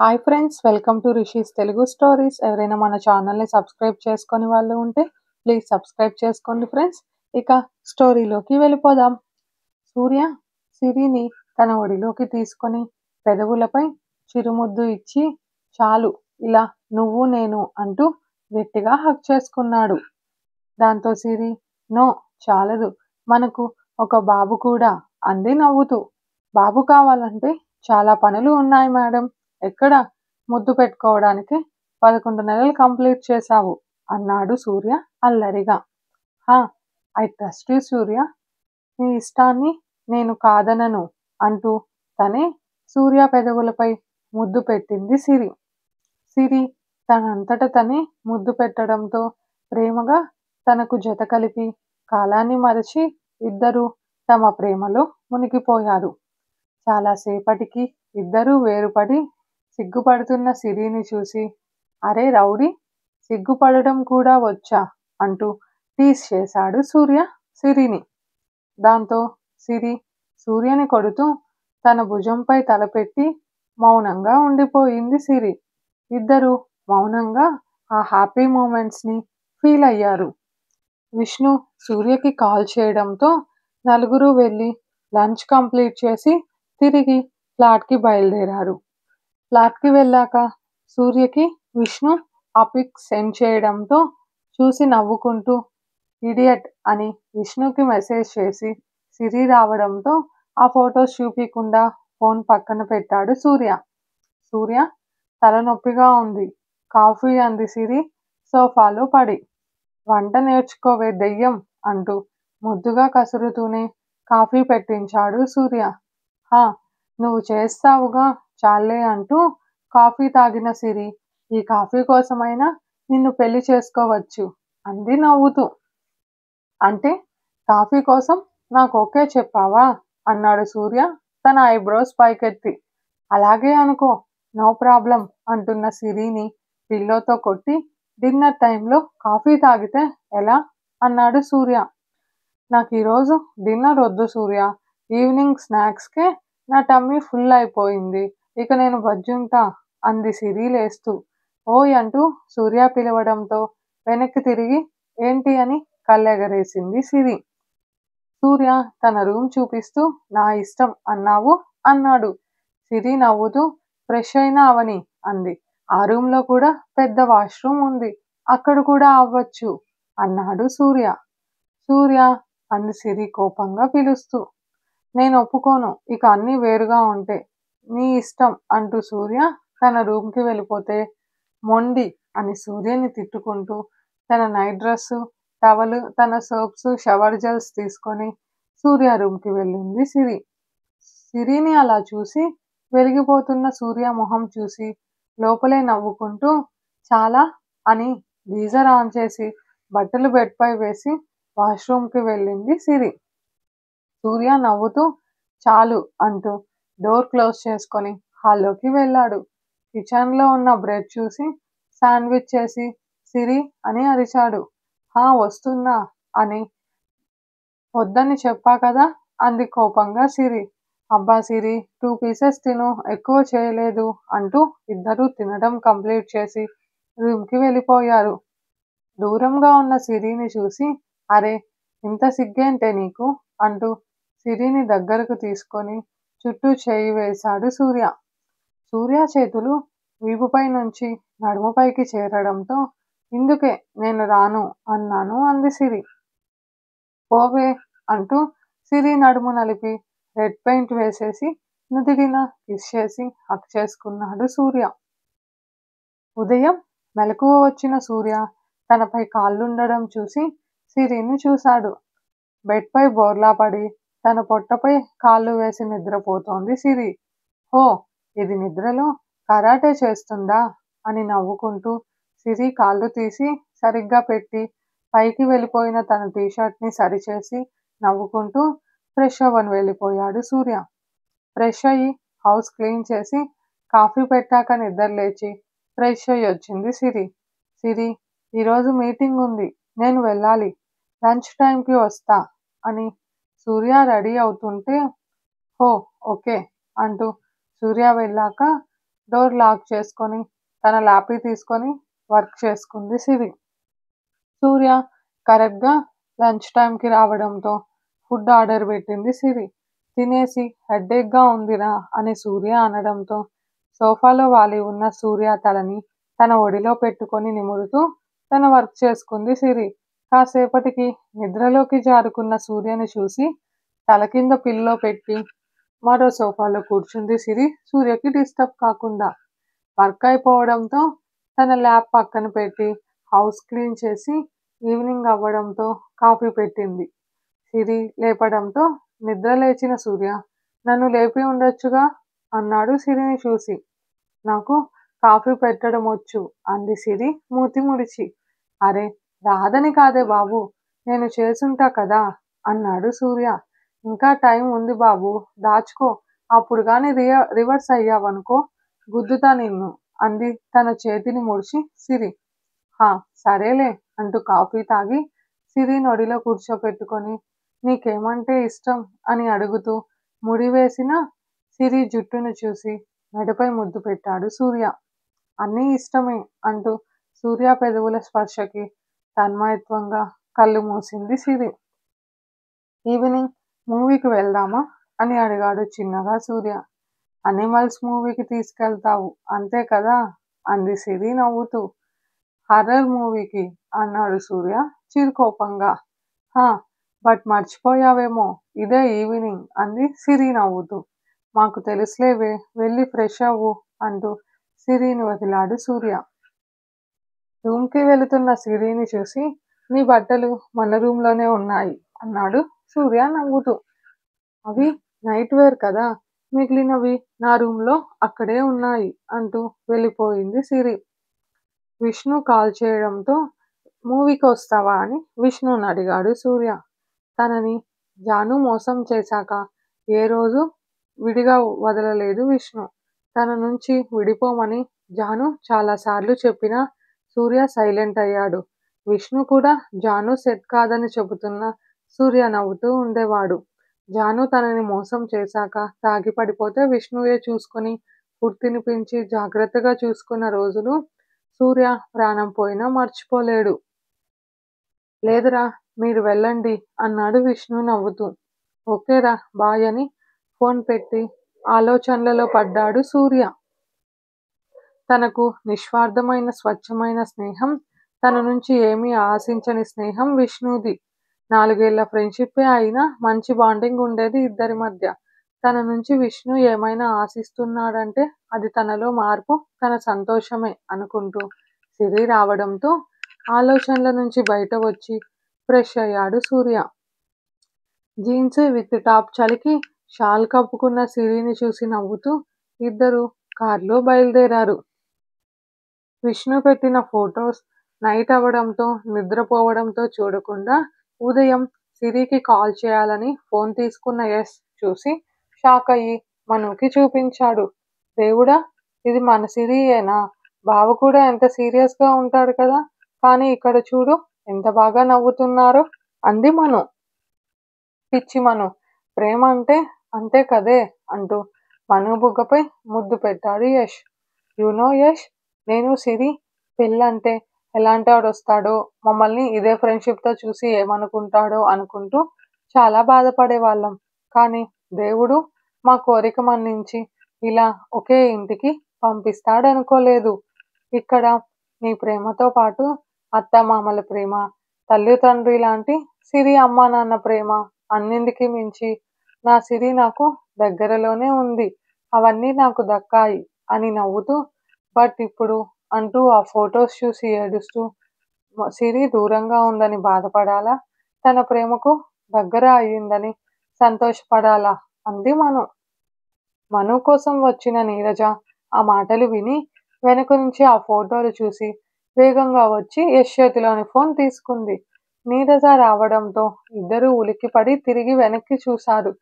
Hi friends, welcome to rishis Telugu stories. ఎవరైనా మన ఛానల్ని సబ్స్క్రైబ్ చేసుకొని వాళ్ళు ఉంటే ప్లీజ్ సబ్స్క్రైబ్ చేసుకోండి ఫ్రెండ్స్. ఇక స్టోరీలోకి వెళ్ళిపోదాం. సూర్య సిరిని తన ఒడిలోకి తీసుకొని పెదవులపై చిరుముద్దు ఇచ్చి చాలు ఇలా నువ్వు నేను అంటూ గట్టిగా హక్ చేసుకున్నాడు. దాంతో సిరి నో చాలదు, మనకు ఒక బాబు కూడా అంది నవ్వుతూ. బాబు కావాలంటే చాలా పనులు ఉన్నాయి మేడం, ఎక్కడ ముద్దు పెట్టుకోవడానికి 11 నెలలు కంప్లీట్ చేశావు అన్నాడు సూర్య అల్లరిగా. హా, ఐ ట్రస్ట్ యూ సూర్య, నీ ఇష్టాన్ని నేను కాదనను అంటూ తనే సూర్య పెదవులపై ముద్దు పెట్టింది సిరి. సిరి తనంతట తనే ముద్దు పెట్టడంతో ప్రేమగా తనకు జత కలిపి కాలాన్ని మరచి ఇద్దరూ తమ ప్రేమలో మునిగిపోయారు. చాలాసేపటికి ఇద్దరూ వేరుపడి సిగ్గుపడుతున్న సిరిని చూసి, అరే రౌడీ, సిగ్గుపడడం కూడా వచ్చా అంటూ టీస్ చేశాడు సూర్య సిరిని. దాంతో సిరి సూర్యని కొడుతూ తన భుజంపై తలపెట్టి మౌనంగా ఉండిపోయింది సిరి. ఇద్దరూ మౌనంగా ఆ హ్యాపీ మూమెంట్స్ని ఫీల్ అయ్యారు. విష్ణు సూర్యకి కాల్ చేయడంతో నలుగురు వెళ్ళి లంచ్ కంప్లీట్ చేసి తిరిగి ఫ్లాట్కి బయలుదేరారు. ఫ్లాట్కి వెళ్ళాక సూర్యకి విష్ణు ఆ పిక్ సెండ్ చేయడంతో చూసి నవ్వుకుంటూ ఇడియట్ అని విష్ణుకి మెసేజ్ చేసి సిరి రావడంతో ఆ ఫొటోస్ చూపించకుండా ఫోన్ పక్కన పెట్టాడు సూర్య. సూర్య తలనొప్పిగా ఉంది, కాఫీ అంది సిరి సోఫాలో పడి. వంట నేర్చుకోవే దెయ్యం అంటూ ముద్దుగా కసురుతూనే కాఫీ పెట్టించాడు సూర్య. హా, నువ్వు చేస్తావుగా చాలే అంటూ కాఫీ తాగిన సిరి ఈ కాఫీ కోసమైనా నిన్ను పెళ్లి చేసుకోవచ్చు అంది నవ్వుతూ. అంటే కాఫీ కోసం నాకు ఓకే చెప్పావా అన్నాడు సూర్య తన ఐబ్రోస్ పైకెత్తి. అలాగే అనుకో, నో ప్రాబ్లం అంటున్న సిరిని పిల్లోతో కొట్టి డిన్నర్ టైంలో కాఫీ తాగితే ఎలా అన్నాడు సూర్య. నాకు ఈరోజు డిన్నర్ వద్దు సూర్య, ఈవినింగ్ స్నాక్స్కే నా టమ్మీ ఫుల్ అయిపోయింది, ఇక నేను బజ్జుంటా అంది సిరి లేస్తూ. ఓయ్ అంటూ సూర్య పిలవడంతో వెనక్కి తిరిగి ఏంటి అని కళ్ళెగరేసింది సిరి. సూర్య తన రూమ్ చూపిస్తూ నా ఇష్టం అన్నావు అన్నాడు. సిరి నవ్వుతూ ఫ్రెష్ అయినా అవని అంది. ఆ రూమ్లో కూడా పెద్ద వాష్రూమ్ ఉంది, అక్కడ కూడా అవ్వచ్చు అన్నాడు సూర్య. సూర్య అంది సిరి కోపంగా పిలుస్తూ. నేను ఒప్పుకోను, ఇక అన్నీ వేరుగా ఉంటే నీ ఇష్టం అంటూ సూర్య తన రూమ్కి వెళ్ళిపోతే మొండి అని సూర్యని తిట్టుకుంటూ తన నైట్ డ్రెస్సు, టవలు, తన సోప్స్, షవర్ జెల్స్ తీసుకొని సూర్య రూమ్కి వెళ్ళింది సిరి. సిరిని అలా చూసి వెలిగిపోతున్న సూర్య మొహం చూసి లోపలే నవ్వుకుంటూ చాలా అని గీజర్ ఆన్ చేసి బట్టలు బెడ్పై వేసి వాష్రూమ్కి వెళ్ళింది సిరి. సూర్య నవ్వుతూ చాలు అంటూ డోర్ క్లోజ్ చేసుకొని హాల్లోకి వెళ్ళాడు. కిచెన్లో ఉన్న బ్రెడ్ చూసి శాండ్విచ్ చేసి సిరి అని అరిచాడు. హా వస్తున్నా అని వద్దని చెప్పా కదా అంది కోపంగా సిరి. అబ్బా సిరి, 2 పీసెస్ తిను, ఎక్కువ చేయలేదు అంటూ ఇద్దరూ తినడం కంప్లీట్ చేసి రూమ్కి వెళ్ళిపోయారు. దూరంగా ఉన్న సిరిని చూసి అరే ఇంత సిగ్గేంటే నీకు అంటూ సిరిని దగ్గరకు తీసుకొని చుట్టూ చేయి వేశాడు సూర్య. సూర్య చేతులు వీపుపై నుంచి నడుముపైకి చేరడంతో ఇందుకే నేను రాను అన్నాను అంది సిరి. పోవే అంటూ సిరి నడుము నలిపి రెడ్ పెయింట్ వేసేసి నుదిటిన కిస్ చేసి హక్ చేసుకున్నాడు సూర్య. ఉదయం మెలకువ వచ్చిన సూర్య తనపై కాళ్ళుండడం చూసి సిరిని చూశాడు. బెడ్పై బోర్లా పడి తన పొట్టపై కాళ్ళు వేసి నిద్రపోతోంది సిరి. హో, ఇది నిద్రలో కరాటే చేస్తుందా అని నవ్వుకుంటూ సిరి కాళ్ళు తీసి సరిగ్గా పెట్టి పైకి వెళ్ళిపోయిన తన టీషర్ట్ని సరిచేసి నవ్వుకుంటూ ఫ్రెష్ అవ్వని వెళ్ళిపోయాడు సూర్య. ఫ్రెష్ అయ్యి హౌస్ క్లీన్ చేసి కాఫీ పెట్టాక నిద్ర లేచి ఫ్రెష్ అయ్యి వచ్చింది సిరి. సిరి, ఈరోజు మీటింగ్ ఉంది, నేను వెళ్ళాలి, లంచ్ టైంకి వస్తా అని సూర్య రెడీ అవుతుంటే హో ఓకే అంటూ సూర్య వెళ్ళాక డోర్ లాక్ చేసుకొని తన ల్యాపీ తీసుకొని వర్క్ చేసుకుంది సిరి. సూర్య కరెక్ట్‌గా లంచ్ టైంకి రావడంతో ఫుడ్ ఆర్డర్ పెట్టింది సిరి. తినేసి హెడేక్‌గా ఉందిరా అని సూర్య అనడంతో సోఫాలో వాలి ఉన్న సూర్య తలని తన ఒడిలో పెట్టుకొని నిమురుతూ తన వర్క్ చేసుకుంది సిరి. కాసేపటికి నిద్రలోకి జారుకున్న సూర్యని చూసి తల కింద పిల్లో పెట్టి మరో సోఫాలో కూర్చుంది సిరి సూర్యకి డిస్టర్బ్ కాకుండా. వర్క్ అయిపోవడంతో తన ల్యాప్ పక్కన పెట్టి హౌస్ క్లీన్ చేసి ఈవినింగ్ అవ్వడంతో కాఫీ పెట్టింది. సిరి లేపడంతో నిద్ర లేచిన సూర్య నన్ను లేపి ఉండొచ్చుగా అన్నాడు సిరిని చూసి. నాకు కాఫీ పెట్టడం వచ్చు అంది సిరి మూతి ముడిచి. అరే రాదని కాదే బాబు, నేను చేసుంటా కదా అన్నాడు సూర్య. ఇంకా టైం ఉంది బాబు, దాచుకో, అప్పుడు గాని రివర్స్ అయ్యావనుకో గుద్దుతా నిన్ను అంది తన చేతిని ముడిచి సిరి. హా సరేలే అంటూ కాఫీ తాగి సిరి నొడిలో కూర్చోపెట్టుకొని నీకేమంటే ఇష్టం అని అడుగుతూ ముడివేసిన సిరి జుట్టును చూసి మెడపై ముద్దు పెట్టాడు సూర్య. అన్నీ ఇష్టమే అంటూ సూర్య పెదవుల స్పర్శకి తన్మయత్వంగా కళ్ళు మూసింది సిరి. ఈవినింగ్ మూవీకి వెళ్దామా అని అడిగాడు చిన్నగా సూర్య. అనిమల్స్ మూవీకి తీసుకెళ్తావు అంతే కదా అంది సిరి నవ్వుతూ. హర్రర్ మూవీకి అన్నాడు సూర్య చిరుకోపంగా. హా బట్ మర్చిపోయావేమో ఇదే ఈవినింగ్ అంది సిరి నవ్వుతూ. మాకు తెలుసులేవే, వెళ్ళి ఫ్రెష్ అవ్వు అంటూ సిరిని వదిలాడు సూర్య. రూమ్కి వెళుతున్న సిరిని చూసి నీ బట్టలు మన రూమ్లోనే ఉన్నాయి అన్నాడు సూర్య నవ్వుతూ. అవి నైట్ వేర్ కదా, మిగిలినవి నా రూమ్లో అక్కడే ఉన్నాయి అంటూ వెళ్ళిపోయింది సిరి. విష్ణు కాల్ చేయడంతో మూవీకి వస్తావా అని విష్ణుని అడిగాడు సూర్య. తనని జాను మోసం చేశాక ఏ రోజు విడిగా వదలలేదు విష్ణు. తన నుంచి విడిపోమని జాను చాలాసార్లు చెప్పినా సూర్య సైలెంట్ అయ్యాడు. విష్ణు కూడా జాను సెట్ కాదని చెబుతున్న సూర్య నవ్వుతూ ఉండేవాడు. జాను తనని మోసం చేశాక తాగి పడిపోతే విష్ణువే చూసుకొని ఫుడ్ తినిపించి జాగ్రత్తగా చూసుకున్న రోజులు సూర్య ప్రాణం పోయినా మర్చిపోలేడు. లేదురా మీరు వెళ్ళండి అన్నాడు విష్ణు నవ్వుతూ. ఓకేరా బాయ్ అని ఫోన్ పెట్టి ఆలోచనలలో పడ్డాడు సూర్య. తనకు నిస్వార్థమైన స్వచ్ఛమైన స్నేహం, తన నుంచి ఏమీ ఆశించని స్నేహం విష్ణుది. 4 ఏళ్ల ఫ్రెండ్షిప్పే అయినా మంచి బాండింగ్ ఉండేది ఇద్దరి మధ్య. తన నుంచి విష్ణు ఏమైనా ఆశిస్తున్నాడంటే అది తనలో మార్పు, తన సంతోషమే అనుకుంటూ సిరి రావడంతో ఆలోచనల నుంచి బయట వచ్చి ఫ్రెష్ అయ్యాడు సూర్య. జీన్స్ విత్ టాప్ చలికి షాల్ కప్పుకున్న సిరిని చూసి నవ్వుతూ ఇద్దరు కార్లో బయలుదేరారు. విష్ణు పెట్టిన ఫొటోస్ నైట్ అవ్వడంతో నిద్రపోవడంతో చూడకుండా ఉదయం సిరికి కాల్ చేయాలని ఫోన్ తీసుకున్న యశ్ చూసి షాక్ అయ్యి మనుకి చూపించాడు. దేవుడా, ఇది మన సిరియేనా? బావ కూడా ఎంత సీరియస్గా ఉంటాడు కదా, కానీ ఇక్కడ చూడు ఎంత బాగా నవ్వుతున్నారో అంది మను. పిచ్చి మను, ప్రేమ అంటే అంతే కదే అంటూ మను బుగ్గపై ముద్దు పెట్టాడు యశ్. యునో యశ్, నేను సిరి పెళ్ళంటే ఎలాంటివాడొస్తాడో, మమ్మల్ని ఇదే ఫ్రెండ్షిప్తో చూసి ఏమనుకుంటాడో అనుకుంటూ చాలా బాధపడేవాళ్ళం. కానీ దేవుడు మా కోరిక మన్నించి ఇలా ఒకే ఇంటికి పంపిస్తాడనుకోలేదు. ఇక్కడ నీ ప్రేమతో పాటు అత్తమామల ప్రేమ, తల్లి తండ్రి లాంటి సిరి అమ్మా నాన్న ప్రేమ, అన్నింటికి మించి నా సిరి నాకు దగ్గరలోనే ఉంది, అవన్నీ నాకు దక్కాయి అని నవ్వుతూ బట్ ఇప్పుడు అంటూ ఆ ఫొటోస్ చూసి ఏడుస్తూ సిరి దూరంగా ఉందని బాధపడాలా, తన ప్రేమకు దగ్గర అయ్యిందని సంతోషపడాలా అంది మను. మను కోసం వచ్చిన నీరజ ఆ మాటలు విని వెనుక నుంచి ఆ ఫోటోలు చూసి వేగంగా వచ్చి యశ్ చేతిలోని ఫోన్ తీసుకుంది. నీరజ రావడంతో ఇద్దరూ ఉలిక్కిపడి తిరిగి వెనక్కి చూశారు.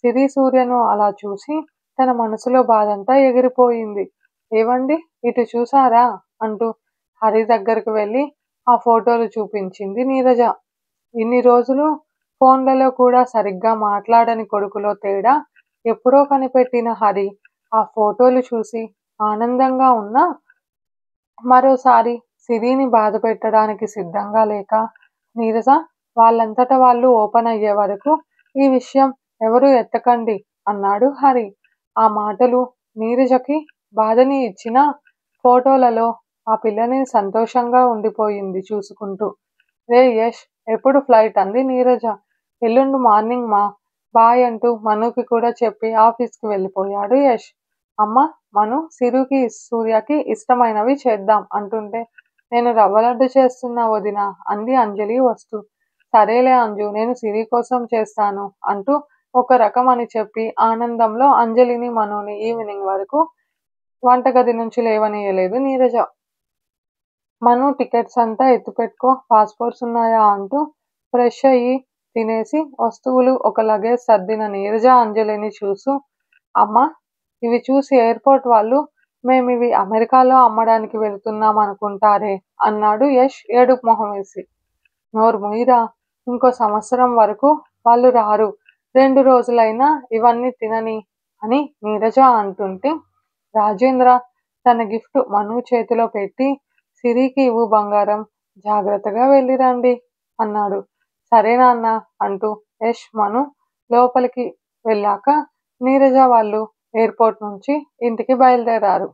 సిరి సూర్యను అలా చూసి తన మనసులో బాధంతా ఎగిరిపోయింది. ఏవండి ఇటు చూసారా అంటూ హరి దగ్గరకు వెళ్ళి ఆ ఫోటోలు చూపించింది నీరజ. ఇన్ని రోజులు ఫోన్లలో కూడా సరిగ్గా మాట్లాడని కొడుకులో తేడా ఎప్పుడో కనిపెట్టిన హరి ఆ ఫోటోలు చూసి ఆనందంగా ఉన్నా మరోసారి సిరిని బాధ పెట్టడానికి సిద్ధంగా లేక, నీరజ వాళ్ళంతట వాళ్ళు ఓపెన్ అయ్యే వరకు ఈ విషయం ఎవరూ ఎత్తకండి అన్నాడు హరి. ఆ మాటలు నీరజకి బాధని ఇచ్చినా ఫోటోలలో ఆ పిల్లని సంతోషంగా ఉండిపోయింది చూసుకుంటూ. రే యష్, ఎప్పుడు ఫ్లైట్ అంది నీరజ. ఎల్లుండి మార్నింగ్ మా. బాయ్ అంటూ మనుకి కూడా చెప్పి ఆఫీస్కి వెళ్ళిపోయాడు యష్. అమ్మ, మను సిరుకి సూర్యకి ఇష్టమైనవి చేద్దాం అంటుంటే నేను రవ్వ లడ్డు చేస్తున్నా వదినా అంది అంజలి వస్తూ. సరేలే అంజు, నేను సిరి కోసం చేస్తాను అంటూ ఒక రకం అని చెప్పి ఆనందంలో అంజలిని మనుని ఈవినింగ్ వరకు వంటగది నుంచి లేవనీయలేదు నీరజ. మను టికెట్స్ అంతా ఎత్తుపెట్టుకో, పాస్పోర్ట్స్ ఉన్నాయా అంటూ ఫ్రెష్ అయ్యి తినేసి వస్తువులు ఒక లగేజ్ సర్దిన నీరజ అంజలిని చూస్తూ, అమ్మా, ఇవి చూసి ఎయిర్పోర్ట్ వాళ్ళు మేమివి అమెరికాలో అమ్మడానికి వెళుతున్నాం అనుకుంటారే అన్నాడు యష్ ఏడుపు మొహం వేసి. నోరు ముయిరా, ఇంకో సంవత్సరం వరకు వాళ్ళు రారు, 2 రోజులైనా ఇవన్నీ తినని అని నీరజ అంటుంటే రాజేంద్ర తన గిఫ్ట్ మను చేతిలో పెట్టి, సిరికి ఇవ్వు బంగారం, జాగ్రత్తగా వెళ్ళిరండి అన్నాడు. సరే నాన్న అంటూ యష్ మను లోపలికి వెళ్ళాక నీరజ వాళ్ళు ఎయిర్పోర్ట్ నుంచి ఇంటికి బయలుదేరారు.